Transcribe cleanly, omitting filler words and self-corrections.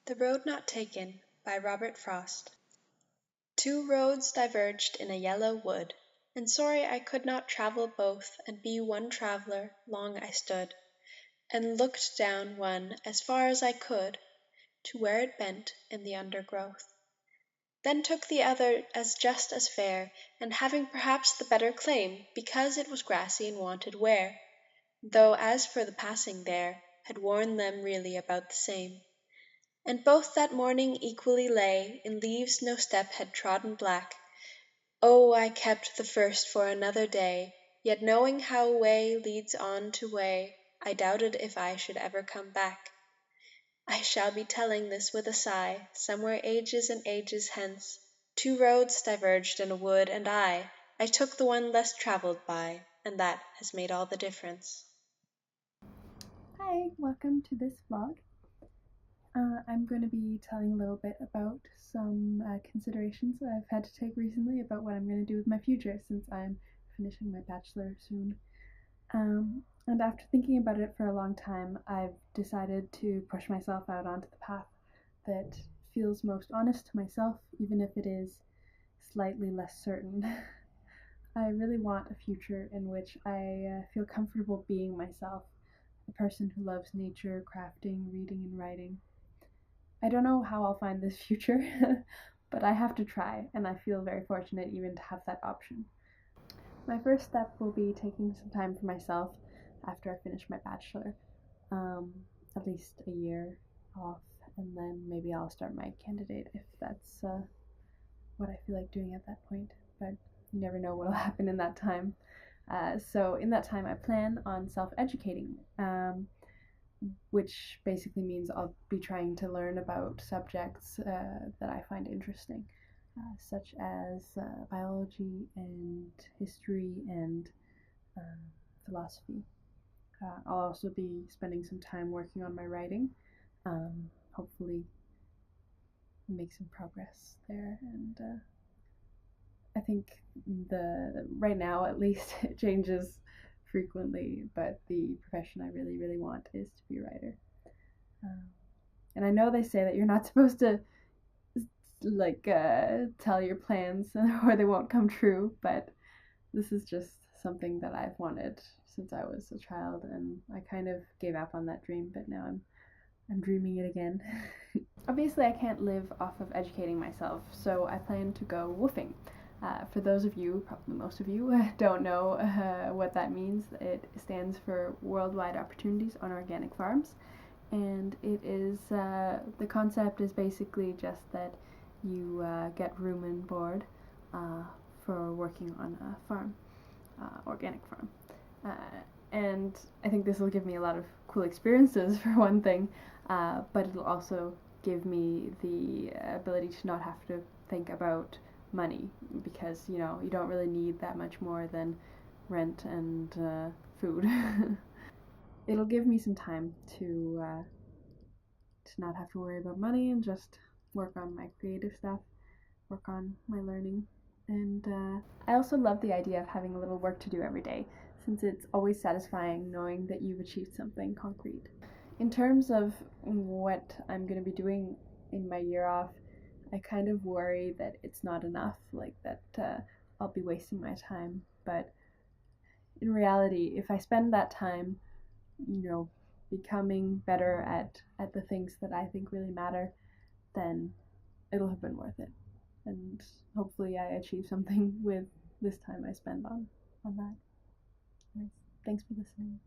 The Road Not Taken by Robert Frost. Two roads diverged in a yellow wood, and sorry I could not travel both and be one traveller, long I stood, and looked down one as far as I could, to where it bent in the undergrowth. Then took the other as just as fair, and having perhaps the better claim, because it was grassy and wanted wear, though as for the passing there, had worn them really about the same. And both that morning equally lay in leaves no step had trodden black. Oh, I kept the first for another day, yet knowing how way leads on to way, I doubted if I should ever come back. I shall be telling this with a sigh, somewhere ages and ages hence. Two roads diverged in a wood, and I took the one less travelled by, and that has made all the difference. Hi, welcome to this vlog. I'm going to be telling a little bit about some considerations that I've had to take recently about what I'm going to do with my future since I'm finishing my bachelor soon. And after thinking about it for a long time, I've decided to push myself out onto the path that feels most honest to myself, even if it is slightly less certain. I really want a future in which I feel comfortable being myself, a person who loves nature, crafting, reading, and writing. I don't know how I'll find this future, but I have to try, and I feel very fortunate even to have that option. My first step will be taking some time for myself after I finish my bachelor, at least a year off, and then maybe I'll start my candidate if that's what I feel like doing at that point, but you never know what will happen in that time. So in that time, I plan on self-educating, which basically means I'll be trying to learn about subjects that I find interesting, such as biology and history and philosophy. I'll also be spending some time working on my writing, hopefully make some progress there, and I think right now at least it changes frequently, but the profession I really want is to be a writer. And I know they say that you're not supposed to tell your plans or they won't come true, but this is just something that I've wanted since I was a child, and I kind of gave up on that dream, but now I'm dreaming it again. Obviously, I can't live off of educating myself, so I plan to go woofing. For those of you, probably most of you, don't know what that means, it stands for Worldwide Opportunities on Organic Farms, and it is the concept is basically just that you get room and board for working on a farm, organic farm. And I think this will give me a lot of cool experiences for one thing, but it'll also give me the ability to not have to think about money, because you don't really need that much more than rent and food. It'll give me some time to not have to worry about money and just work on my creative stuff, work on my learning. And I also love the idea of having a little work to do every day, since it's always satisfying knowing that you've achieved something concrete. In terms of what I'm going to be doing in my year off, I kind of worry that it's not enough, like that I'll be wasting my time. But in reality, if I spend that time, becoming better at the things that I think really matter, then it'll have been worth it. And hopefully I achieve something with this time I spend on that. Anyways, thanks for listening.